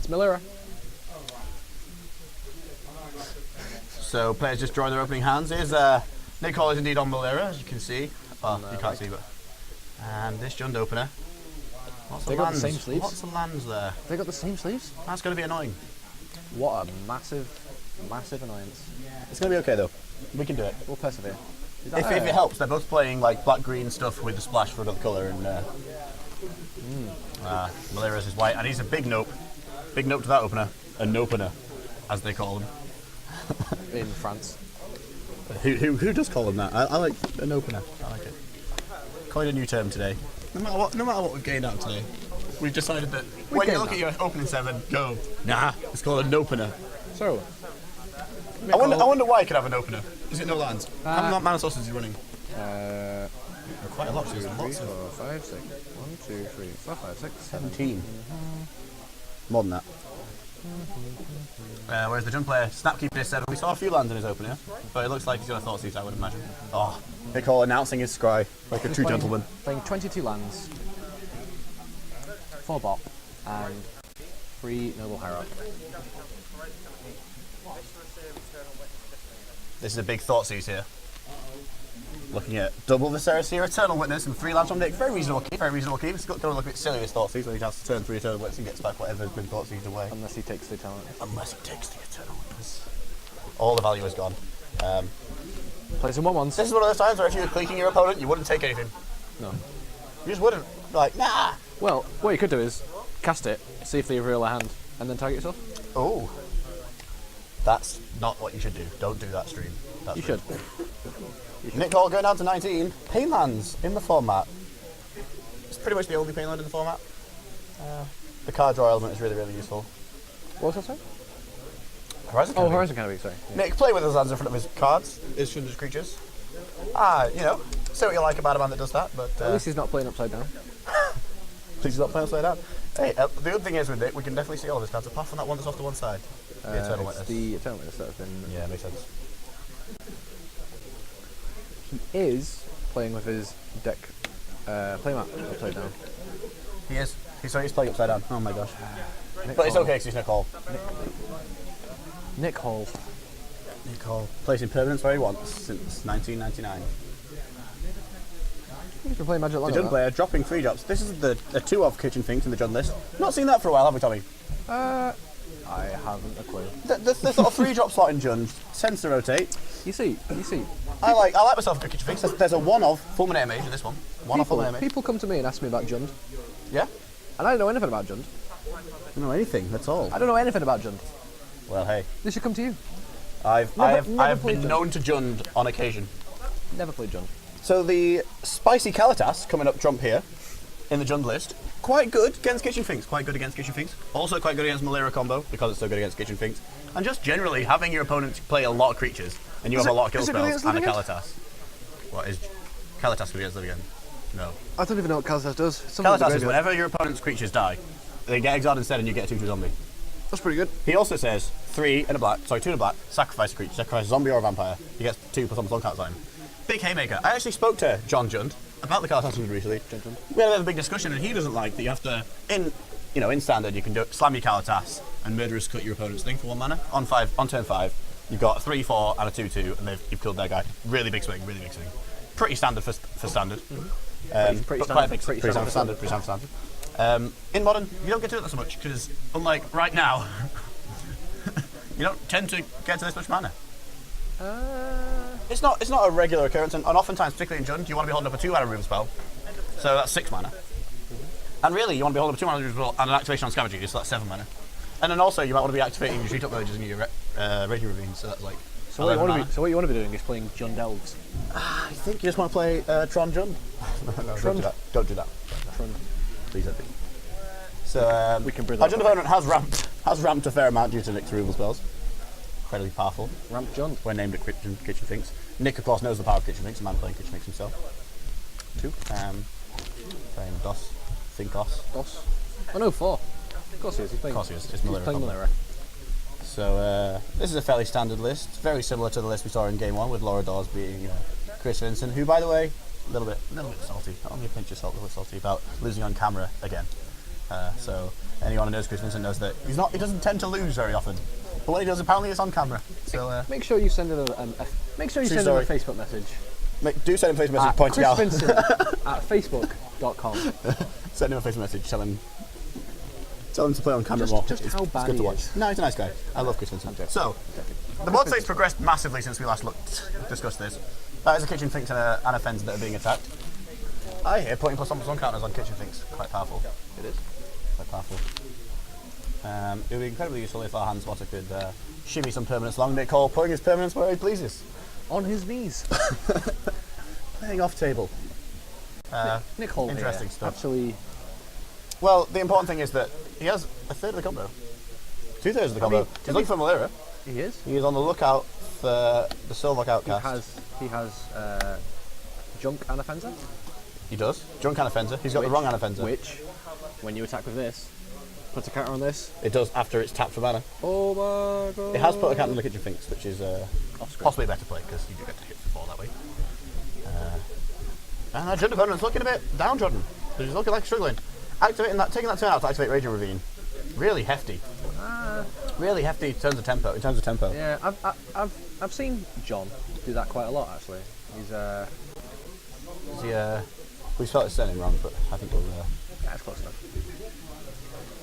It's Melira. So players just drawing their opening hands. Here's Nick Hall is indeed on Melira, as you can see. Well, you can't see, but. And this Jund opener. They got the same sleeves. Lots of lands there. They got the same sleeves? That's going to be annoying. What a massive annoyance. It's going to be okay though. We can do it. We'll persevere. If it helps, they're both playing like black-green stuff with the splash for another colour, and Melira's is white, and he's a big nope. Big nope to that opener. A nopener, as they call him. In France. Who does call him that? I like an opener. I like it. Coined a new term today. No matter what we've gained out today, we've decided that when you look at your opening 7, go, nah, it's called an opener. So, I wonder why it could have an opener. Is it no lands? How many mana sources is he running? Quite a lot. 2, 3, 4, 5, 6. 1, 2, 3, 4, 5, 6, 17. More than that. Whereas the Jund player, Snapkeeper is 7. We saw a few lands in his opener, but it looks like he's got a Thoughtseize, I would imagine. Oh, Nick Hall announcing his scry like a true gentleman. Playing 22 lands, 4 bot, and 3 Noble Hierarch. This is a big Thoughtseize here. Looking at double Viserys here, Eternal Witness, and 3 lands from Nick. Very reasonable keep, very reasonable keep. It's going to look a bit silly with Thoughtseize when he has to turn 3 Eternal Witness and gets back whatever's been Thoughtseized away. Unless he takes the Eternal Witness. Unless he takes the Eternal Witness. All the value is gone. Play some 1/1s. This is one of those times where if you were cleaking your opponent, you wouldn't take anything. No. You just wouldn't. Like, nah! Well, what you could do is cast it, see if they reveal a hand, and then target yourself. Oh. That's not what you should do. Don't do that, stream. That's You should. Nick Hall going down to 19. Pain lands in the format. It's pretty much the only pain land in the format. The card draw element is really, really useful. What was that, sorry? Horizon Canopy. Oh, Horizon Canopy, sorry. Yeah. Nick, play with his lands in front of his cards, his creatures. You know, say what you like about a man that does that, but... At least he's not playing upside down. At least he's not playing upside down. Hey, the good thing is with Nick, we can definitely see all of his cards, apart from that one that's off to one side. The Eternal Witness. The Eternal Witness that has been... Yeah, makes sense. He is playing with his deck playmat upside down. He is. He's playing upside down. Oh my gosh. But it's okay because he's Nick Hall. Nick Hall. Nick Hall. Placing permanents where he wants since 1999. He's been playing Magic long The Jund player dropping 3 drops. This is the 2 of Kitchen Finks in the Jund list. Not seen that for a while, have we, Tommy? I haven't a clue. The sort of 3 drop slot in Jund tends to rotate. You see. I like myself a good Kitchen Finks. There's a 1 of Fulminator Mage in this one. 1 of Fulminator Mage. People come to me and ask me about Jund. Yeah? And I don't know anything about Jund. I don't know anything, that's all. I don't know anything about Jund. Well, hey. They should come to you. I have been Jund. known to Jund on occasion. Never played Jund. So the Spicy Kalitas coming up trump here in the Jund list. Quite good against Kitchen Finks. Quite good against Kitchen Finks. Also quite good against Melira combo because it's so good against Kitchen Finks. And just generally having your opponent play a lot of creatures and you have a lot of kill spells and a Kalitas. What is Kalitas good against Live Again? No. I don't even know what Kalitas does. Kalitas is whenever your opponent's creatures die, they get exiled instead and you get a 2/2 zombie. That's pretty good. He also says 2 in a black, sacrifice a creature, sacrifice a zombie or a vampire. He gets 2 plus almost on time. Big haymaker. I actually spoke to John Jund about the Kalitas recently. We had a big discussion and he doesn't like that you have to, in standard you can slam your Kalitas and murderous cut your opponent's thing for 1 mana. On turn 5, you've got 3, 4 and a 2/2 and you've killed their guy. Really big swing. Pretty standard for standard. Pretty standard. In Modern, you don't get to do that so much because, unlike right now, you don't tend to get to this much mana. It's not a regular occurrence, and oftentimes, particularly in Jund, you want to be holding up a 2 mana room spell, so that's 6 mana. And really, you want to be holding up a 2 mana room spell and an activation on Scavenger, so that's 7 mana. And then also, you might want to be activating your Street Up Villages and your Raging Ravines, so that's like. So what you want to be doing is playing Jund Elves. I think you just want to play Tron Jund. No, Tron. Don't do that. Tron. Please don't do. So our Jund opponent has ramped a fair amount due to Nick's removal spells. Incredibly powerful. Ramp Jund. We're named at Kitchen Finks. Nick, of course, knows the power of Kitchen Finks, a man playing Kitchen Finks himself. 2. Playing Finkos. DOS. Oh no, 4. Of course he is. He's playing Melira. So this is a fairly standard list, very similar to the list we saw in Game 1 with Laura Dawes beating Chris Vincent, who, by the way, a little bit salty, not only a pinch of salt, a little bit salty about losing on camera again. So anyone who knows Chris Vincent knows that he doesn't tend to lose very often. But when he does, apparently it's on camera. So make sure you send him a Facebook message. Do send him a Facebook message pointing out. Chris Vincent at facebook.com. Send him a Facebook message. Tell him to play on camera more. Just how bad it's good to watch. is. No, he's a nice guy. I love Chris Vincent. So, the mod state's progressed massively since we last discussed this. That is a kitchen finks and a fence that are being attacked. I hear putting +1/+1 counters on kitchen finks quite powerful. It is. Quite powerful. It would be incredibly useful if our hand spotter could shimmy some permanents along Nick Hall, putting his permanents where he pleases. On his knees. Playing off table. Nick Hall interesting here. stuff. Actually, well, the important thing is that he has a third of the combo. 2/3 of the combo. He's looking for Melira. he is. He is on the lookout for the Silver Outcast. He has junk and a fencer. He does. Drunk Anafenza. He's got the wrong Anafenza. Which, when you attack with this, puts a counter on this. It does after it's tapped for mana. Oh my god. It has put a counter on the kitchen finks, which is possibly a better play because you do get to hit the ball that way. And our Jund opponent's looking a bit downtrodden. He's looking like struggling. Taking that turn out to activate Raging Ravine. Really hefty. Really hefty in terms of tempo. Yeah, I've seen John do that quite a lot actually. We spelled his surname wrong, but I think we'll. That's close enough.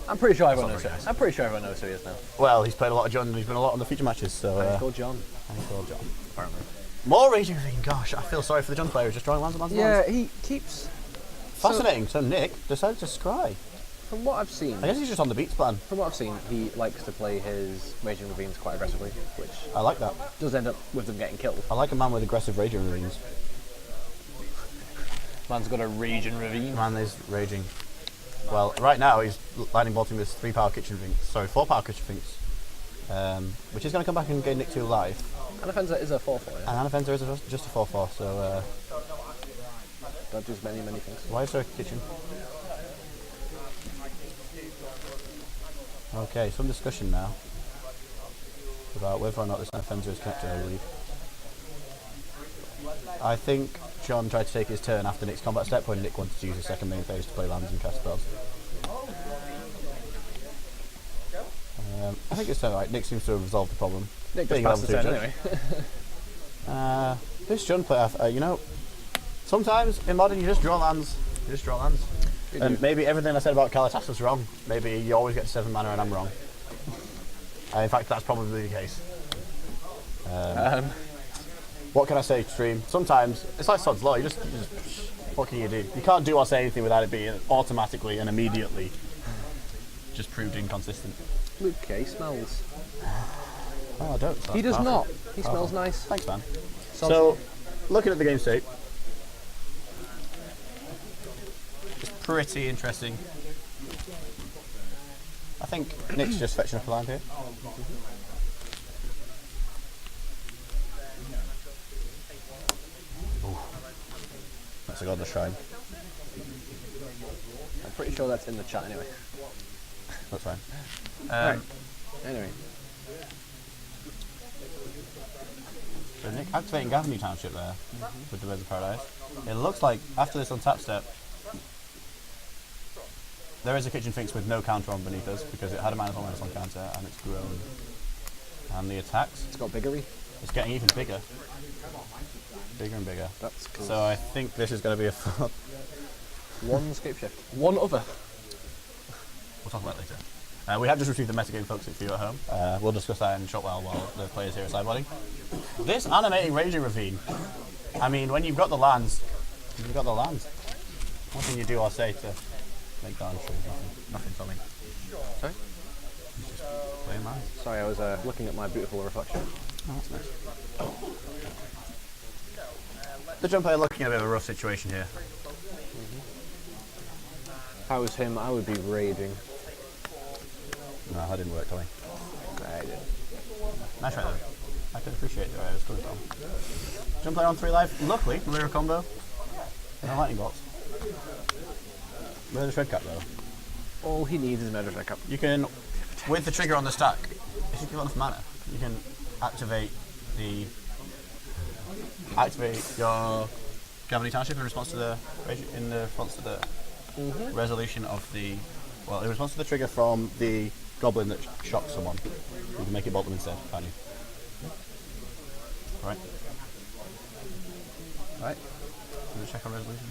I'm pretty sure everyone knows who he is. I'm pretty sure everyone knows who he is now. Well, he's played a lot of Jund and he's been a lot on the feature matches, so. He's called John. Apparently. More Raging Ravine. Gosh, I feel sorry for the Jund player who's just drawing lands and lands and lands. Yeah, he keeps. Fascinating. So Nick decided to scry. From what I've seen, I guess he's just on the beats plan. From what I've seen, he likes to play his Raging Ravines quite aggressively, which I like that. does end up with them getting killed. I like a man with aggressive Raging Ravines. Man's got a Raging Ravine. Man is raging. Well, right now he's lightning bolting this 3-power kitchen finks. Sorry, 4-power kitchen finks. Which is going to come back and gain Nick 2 life. Anafenza is a 4/4, yeah? And Anafenza is just a 4/4, so. That does many things. Why is there a kitchen? Okay, some discussion now about whether or not this Anafenza is connected, I believe. I think John tried to take his turn after Nick's combat step when Nick wanted to use his second main phase to play lands and cast spells. I think it's right. Nick seems to have resolved the problem. Nick just passed the turn anyway. This John player, sometimes in Modern you just draw lands. And maybe everything I said about Kalatas was wrong. Maybe you always get 7 mana and I'm wrong. In fact, that's probably the case. What can I say, stream? Sometimes, it's like Sod's Law, you just what can you do? You can't do or say anything without it being automatically and immediately just proved inconsistent. Luke K smells. Oh, I don't. He does not. He smells nice. Thanks, man. So, looking at the game state, it's pretty interesting. I think Nick's just fetching up a land here. That's a godless shrine. I'm pretty sure that's in the chat anyway. That's fine. Right. Anyway. So Nick activating Gavany Township there with the Birds of Paradise. It looks like after this untap step, there is a kitchen finks with no counter on beneath us because it had a -1/-1 counter and it's grown. And the attacks. It's got biggery. It's getting even bigger. Bigger and bigger. That's cool. So I think this is going to be a one scape shift. One other. We'll talk about it later. We have just received the metagame folks for you at home. We'll discuss that in a short while the players here are sideboarding. This animating Raging Ravine. I mean, when you've got the lands, you've got the lands. What can you do or say to make that untrue? Nothing for me. Sorry? Just playing lands. Sorry, I was looking at my beautiful reflection. Oh, that's nice. The jump player looking at a bit of a rough situation here. If I was him, I would be raging. No, that didn't work, Tommy. I did. Nice try though. I can appreciate where I was coming from. Jump player on 3 life. Luckily, Melira combo. No lightning bolts. Where's the shred cap though? All he needs is Murder Shred. You can, with the trigger on the stack, if you've got enough mana, you can activate your Gavany Township in response to the resolution of the Well, it responds to the trigger from the goblin that shocks someone. You can make it bolt them instead, can't you? Right. Right. Can we check our resolution?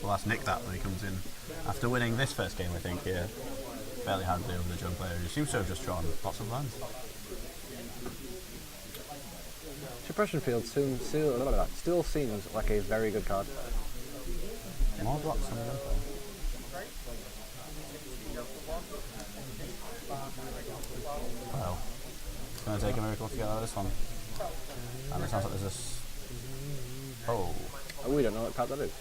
We'll ask Nick that when he comes in. After winning this first game, I think, here, fairly handily over the Jun player, who seems to have just drawn lots of lands. Suppression Field still seems like a very good card. More blocks on the Jun player. Well, it's going to take a miracle to get out of this one. And it sounds like there's this. Oh. We don't know what card that is.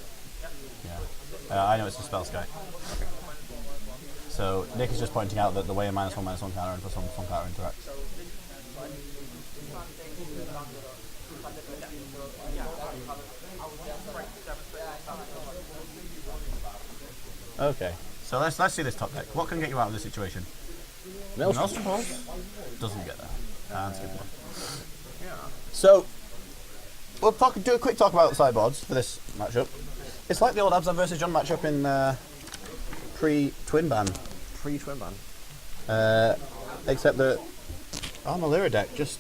Yeah. I know it's a spell sky. Okay. So Nick is just pointing out that the way a -1/-1 counter and +1/+1 counter interacts. Okay. So let's see this top deck. What can get you out of this situation? Maelstrom Pulse doesn't get that. And skip one. So we'll do a quick talk about the sideboards for this matchup. It's like the old Abzan versus John matchup in pre-twin ban. Pre-twin ban. Except that our Melira deck just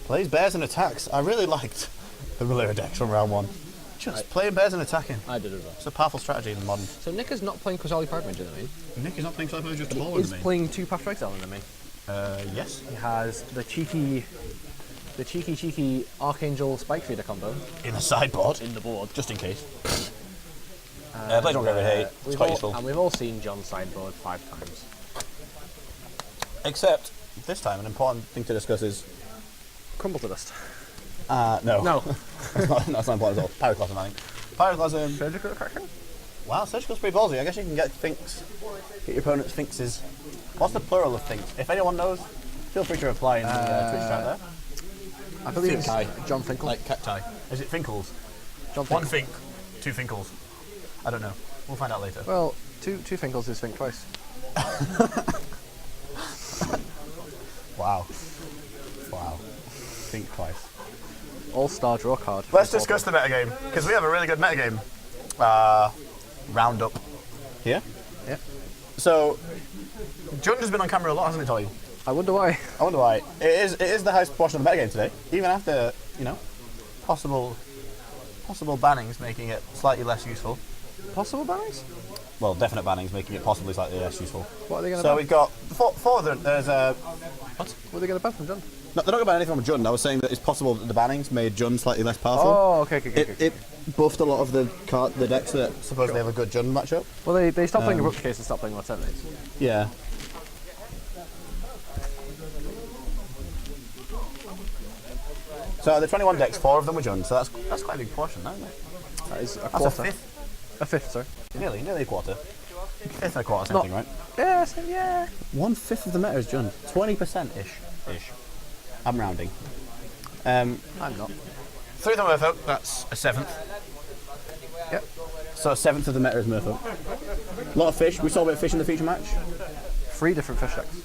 plays bears and attacks. I really liked the Melira decks from round one. Just playing bears and attacking. I did as well. It's a powerful strategy in modern. So Nick is not playing Kozali Pride Mage in the main. Nick is not playing Cyber just a ball in He's the main. playing 2 Path Exile in the main. Yes. He has the cheeky Archangel Spike Feeder combo In the sideboard. in the board. Just in case. Play John Gravity Hate. It's quite useful. And we've all seen John's sideboard 5 times. Except, this time, an important thing to discuss is... Crumble to dust. No. No. that's not important at all. Pyroclasm, I think. Pyroclasm... Surgical Cracker? Wow, Surgical's pretty ballsy. I guess you can get Finks. Get your opponent's Finkses. What's the plural of Finks? If anyone knows, feel free to reply in the Twitch chat there. I believe Finkai. it's John Finkel. Like cacti. Is it Finkles? John One Finkel. Fink, 2 Finkles. I don't know. We'll find out later. Well, two Finkles is Fink twice. Wow. Wow. Think twice. All-star draw card. Let's discuss the metagame, because we have a really good metagame roundup here. Yeah. So, Jund has been on camera a lot, hasn't he, Tolly? I wonder why. I wonder why. It is the highest proportion of the metagame today, even after, possible bannings making it slightly less useful. Possible bannings? Well, definite bannings making it possibly slightly less useful. What are they going to So ban? we've got four of them. There's what? What are they going to ban from John? No, they're not going to ban anything from Jund. I was saying that it's possible that the bannings made Jund slightly less powerful. Oh, okay. It buffed a lot of the decks that supposedly have a good Jund matchup. Well, they stopped playing Abrupt Case and stopped playing Alternatives. Yeah. So the 21 decks, 4 of them were Jund, so that's quite a big portion, isn't it? That is a That's quarter. a fifth. A fifth, sorry. Nearly a quarter. Fifth and a quarter, same Not- thing, right? Yeah. 1/5 of the meta is Jund. 20%-ish. I'm rounding. I'm not. 3 of them are Merfolk, that's a 7th. Yep. So a 7th of the meta is Merfolk. A lot of fish. We saw a bit of fish in the feature match. 3 different fish decks.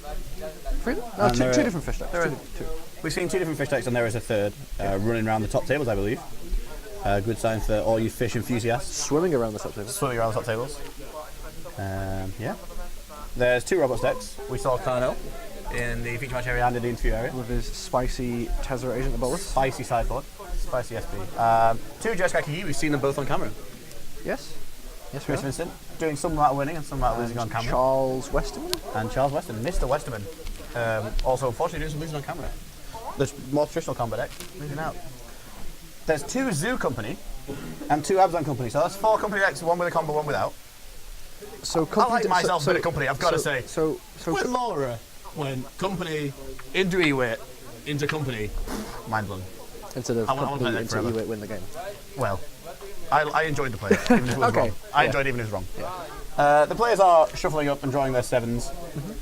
3? No, And two there are- different fish decks. Two. We've seen 2 different fish decks and there is a third running around the top tables, I believe. Good sign for all you fish enthusiasts. Swimming around the top table. Swimming around the top tables. Yeah. There's 2 robots decks. We saw Carno in the feature match area and in the interview area. With his spicy Tezera Agent Ebola. Spicy sideboard. Spicy SP. 2 Jeskai Kiki, we've seen them both on camera. Yes. Yes, we Chris have. Vincent doing some amount of winning and some amount of losing on camera. Charles Westerman. And Charles Weston, Mr. Westerman. Also, unfortunately, doing some losing on camera. The more traditional combat deck, losing out. There's 2 Zoo Company and 2 Abzan Company, so that's 4 company decks, 1 with a combo, 1 without. So I like myself a bit of company, I've got to say. So When Laura went company into E-Wit, into company, mind blown. instead of I want company that into forever. E-Wit win the game. Well, I enjoyed the play, even if it was Okay, wrong. I yeah. enjoyed it even if it was wrong. The players are shuffling up and drawing their 7s.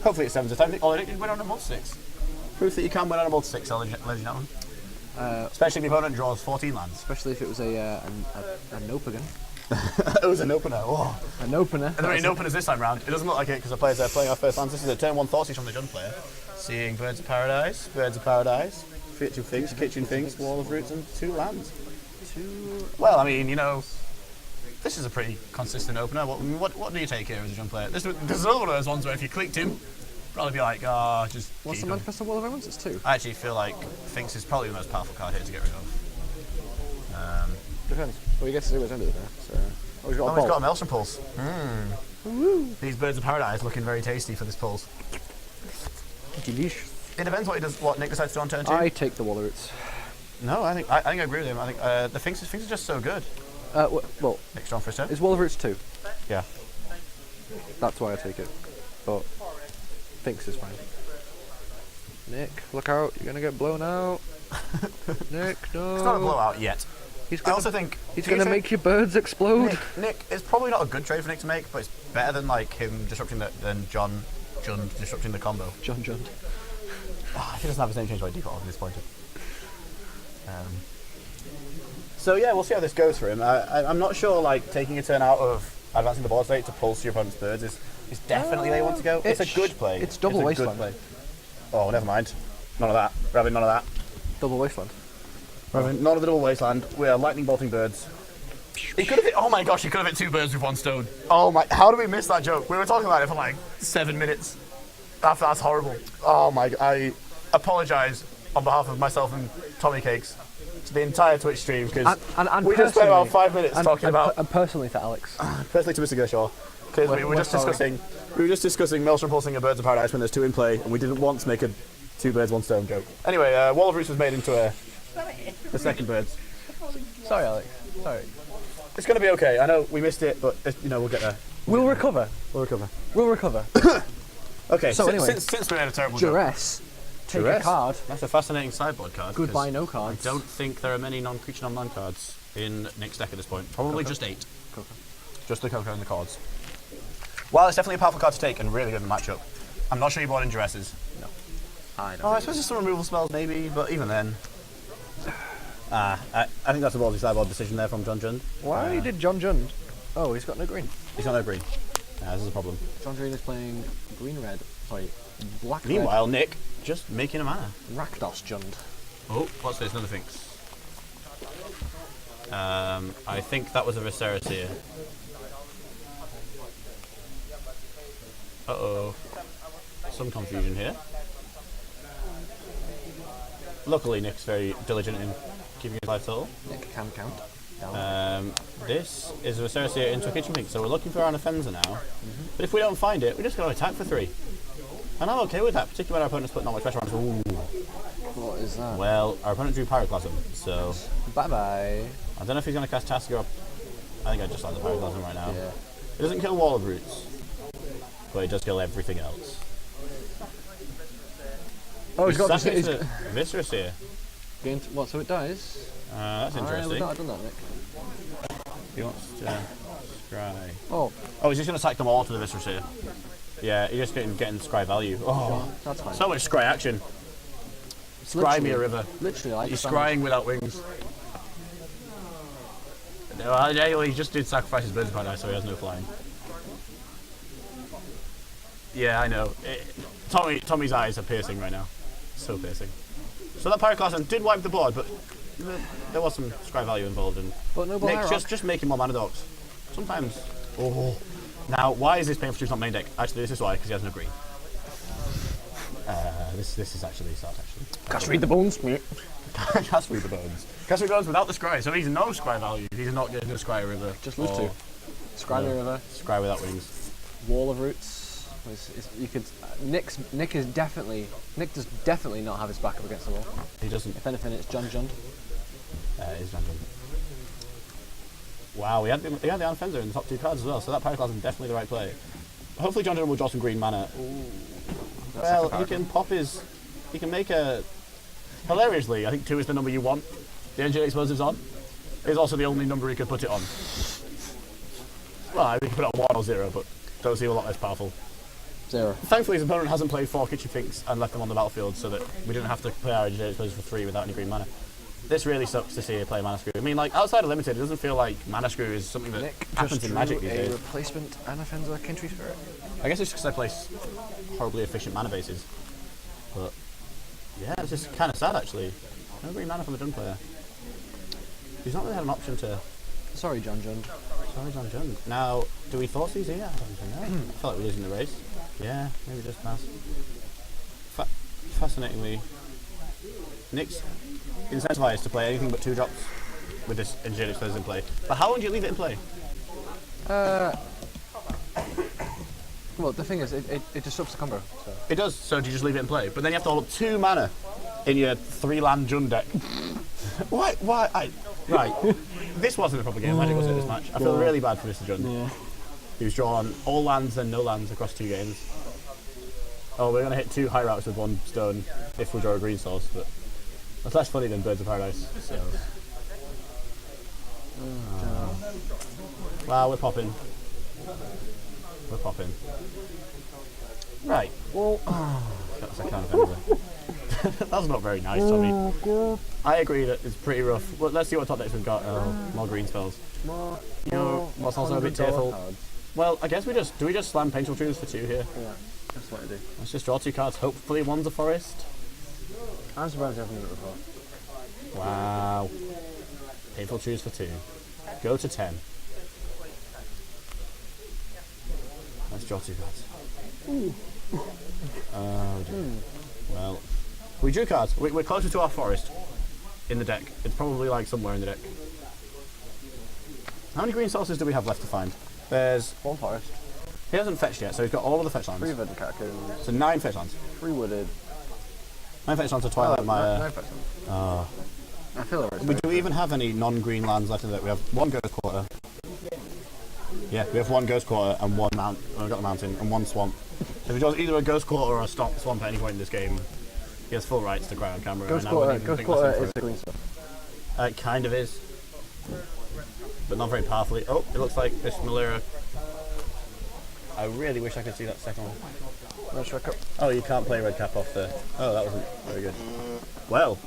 Hopefully it's 7s this time. Although they did win on a multi-6. Proof that you can win on a multi-6, ladies and gentlemen. Especially if the opponent draws 14 lands. Especially if it was a Nopagan. It was an opener. Oh. An opener. And there ain't openers this time round. It doesn't look like it because the players are playing our first lands. This is a turn 1 Thoughtseize from the Jund player. Seeing Birds of Paradise, Kitchen Finks, Wall of Roots, and 2 lands. Well, I mean, This is a pretty consistent opener. What do you take here as a Jund player? There's another one of those ones where if you clicked him, probably be like, oh, just. What's the Manifesto Wall of Remnants? It's 2. I actually feel like Finks is probably the most powerful card here to get rid of. Depends. Well, you get to see what's under there. So. Oh, he's got a he's got a Maelstrom Pulse. These Birds of Paradise looking very tasty for this pulse. Delicious. It depends what Nick decides to do on turn 2. I take the Walroots. No, I think I agree with him. I think the Finks is just so good. Well, Nick's drawn for his turn. is Walroots 2? Yeah. That's why I take it. But Finks is fine. Nick, look out! You're gonna get blown out. Nick, no. It's not a blowout yet. I also think he's gonna make your birds explode. Nick, it's probably not a good trade for Nick to make, but it's better than like him disrupting than Jund disrupting the combo. Jund. If he doesn't have his name changed by default, I'm disappointed. So yeah, we'll see how this goes for him. I'm not sure like taking a turn out of advancing the board state to pulse your opponent's birds is definitely where you want to go. It's a good play. It's double wasteland. Oh, never mind. None of that. We're having none of that. Double wasteland. None of the double wasteland. We are lightning bolting birds. He could have hit. Oh my gosh! He could have hit 2 birds with 1 stone. Oh my! How did we miss that joke? We were talking about it for like 7 minutes. That's horrible. Oh my! I apologise on behalf of myself and Tommy Cakes to the entire Twitch stream because we just spent about 5 minutes talking about. And personally to Alex. Personally to Mr. Gershaw, because we were just discussing Maelstrom pulsing a Birds of Paradise when there's 2 in play, and we didn't once make a 2 birds 1 stone joke. Anyway, Wall of Roots was made into the second birds. Sorry, Alex. Sorry. It's going to be okay. I know we missed it, but we'll get there. We'll recover. Okay. So anyway, since we made a terrible Duress. Take a card. That's a fascinating sideboard card. Goodbye, no cards. I don't think there are many non-creature, non-land cards in Nick's deck at this point. Probably COCO. just 8. COCO. Just the COCO and the cards. While it's definitely a powerful card to take and really good in the matchup, I'm not sure you bought in Duresses. No. I don't. I suppose there's some removal spells maybe, but even then. I think that's a ballsy sideboard decision there from Jund. Why did Jund? Oh, he's got no green. He's got no green. This is a problem. Jund is playing green-red. Sorry, black. Meanwhile, Nick just making a mana. Rakdos Jund. Oh, what's this? Another Finks. I think that was a Viserys here. Uh-oh. Some confusion here. Luckily, Nick's very diligent in keeping his life total. Nick can count. This is a Viserys here into a kitchen pink, so we're looking for our offender now. But if we don't find it, we just got to attack for 3. And I'm okay with that, particularly when our opponent's putting not much pressure on us. Ooh. What is that? Well, our opponent drew Pyroclasm, so... Bye-bye. I don't know if he's going to cast Tasker or... I think I just like the Pyroclasm right now. Yeah. It doesn't kill Wall of Roots, but it does kill everything else. Oh, he's got Viserys here. What, so it dies? That's interesting. I would not have done that, Nick. He wants to scry. Oh, He's just going to sack them all to the Viserys here. Yeah, he's just getting scry value. Oh, that's fine. So much scry action. Scry me a river. Literally, like he's scrying without wings. No, he just did sacrifice his Birds of Paradise, so he has no flying. Yeah, I know. Tommy's eyes are piercing right now. So piercing. So that Pyroclasm did wipe the board, but there was some scry value involved. But no Nick, just making more mana dogs. Sometimes. Oh. Now, why is this paying for 2 not main deck? Actually, this is why, because he has no green. This is actually sad, actually. Cast Read the Bones, mate. Cast Read the Bones. Cast Read the Bones without the scry, so he's no scry value. He's not getting a scry river. Just lose 2. Scry the river. Scry without wings. Wall of Roots. You could. Nick does definitely not have his back up against the wall. He doesn't. If anything, it's Jund. It is Jund. Wow, he had the Anfenza in the top 2 cards as well, so that Pyroclasm is definitely the right play. Hopefully Jund will draw some green mana. Well, he can pop his... He can make a... Hilariously, I think 2 is the number you want the Engineered Explosives on. It's also the only number he could put it on. Well, he can put it on 1 or 0, but those seem a lot less powerful. 0. Thankfully, his opponent hasn't played 4 Kitchen Finks and left them on the battlefield so that we didn't have to play our Engineered Explosives for 3 without any green mana. This really sucks to see a play Mana Screw. I mean, like, outside of Limited, it doesn't feel like Mana Screw is something that happens in Magic these days. a replacement Anafenza Kintry Spirit. I guess it's just because I play horribly efficient mana bases. But, yeah, it's just kind of sad, actually. No green mana from the Jund player. He's not really had an option to... Sorry, Jund. Sorry, John Jones. Now, do we force these in? I don't know. I feel like we're losing the race. Yeah, maybe just pass. Fascinatingly, Nick's incentivized to play anything but 2 drops with this engineered explosives in play. But how long do you leave it in play? Well, the thing is, it disrupts the combo. So. It does, so do you just leave it in play? But then you have to hold up 2 mana in your 3-land Jund deck. Why? Right. This wasn't a proper game of Magic, was it, this match? I feel really bad for Mr. Jund. Yeah. He was drawn all lands and no lands across 2 games. Oh, we're going to hit 2 high routes with 1 stone if we draw a green source, but that's less funny than Birds of Paradise. So. Wow, we're popping. We're popping. Right. Well, that's a kind of anyway. That's not very nice, Tommy. I agree that it's pretty rough. Well, let's see what top decks we've got. More green spells. You know what's also a bit tearful? Well, I guess we just slam Painful Truths for 2 here. Yeah, that's what I do. Let's just draw 2 cards. Hopefully one's a forest. I'm surprised you haven't done it before. Wow. Painful Truths for 2. Go to 10. Let's draw 2 cards. Oh dear. Well, we drew cards. We're closer to our forest in the deck. It's probably like somewhere in the deck. How many green sources do we have left to find? There's 1 forest. He hasn't fetched yet, so he's got all of the fetch lands. 3 Verdant Catacombs. So 9 fetch lands. 3 Wooded. 9 fetch lands to Twilight Mire. 9 fetch lands. Oh. I feel alright. Do we even have any non-green lands left in the deck? We have 1 Ghost Quarter. Yeah, we have 1 Ghost Quarter and 1 Mount. I've got the mountain and 1 Swamp. If he draws either a Ghost Quarter or a Swamp at any point in this game, he has full rights to cry on camera. Ghost and I wouldn't even Quarter think is less the green stuff. it kind of is, but not very powerfully. Oh, it looks like this Melira. I really wish I could see that second one. Nice red cup. Oh, you can't play red cap off there. Oh, that wasn't very good. Well,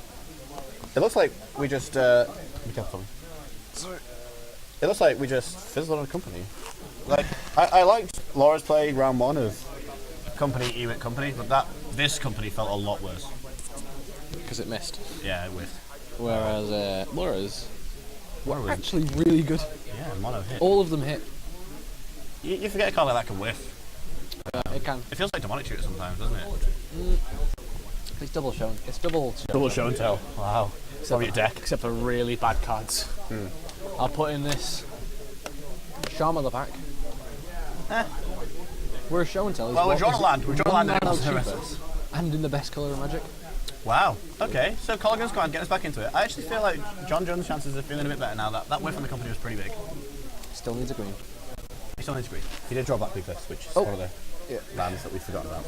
it looks like we just. Be careful, Tommy. Sorry. It looks like we just fizzled on a company. Like I liked Laura's play round 1 of Company Ewit Company, but this company felt a lot worse. Because it missed. Yeah, it whiffed. Whereas Laura's Laura was actually really good. yeah, mono hit. All of them hit. You forget a card like that can whiff. It can. It feels like Demonic Shooter sometimes, doesn't it? It's double shown. It's double shown. Double show and tell. Wow. Except your deck. Except for really bad cards. I'll put in this Charm of the pack. We're a show and tell. Well, we're drawing a land. We're drawing a land now there. and in the best colour of Magic. Wow. Okay. So Colligan's go on, get us back into it. I actually feel like John Jones' chances are feeling a bit better now. That whiff on the company was pretty big. Still needs a green. He still needs to agree. He did draw Black Cliffs, which is one of the lands that we've forgotten about.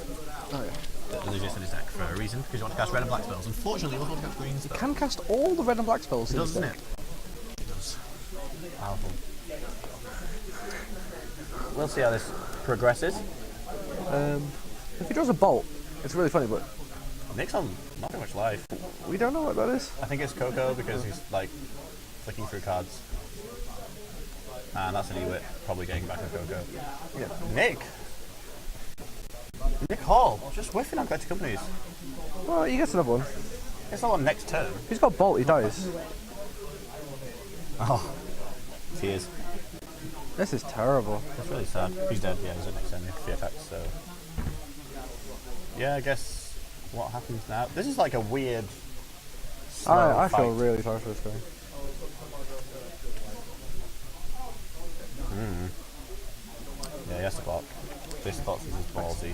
Oh yeah. That does exist in his deck for a reason, because you want to cast red and black spells. Unfortunately, you also want to cast green spells. Can cast all the red and black spells. It in does, this doesn't deck. it? It does. Powerful. We'll see how this progresses. If he draws a bolt, it's really funny, but Nick's on not very much life. we don't know what that is. I think it's COCO because he's like flicking through cards. And that's an Ewit, probably getting back to COCO. Yeah. Nick Hall, just whiffing on collected companies. Well, he gets another one. It's not on next turn. He's got bolt. He dies. Oh, he is. This is terrible. That's really sad. He's dead. Yeah, he's at next turn if he attacks. So yeah, I guess what happens now? This is like a weird. I fight. feel really sorry for this guy. Yeah, he has to block. This box is ballsy.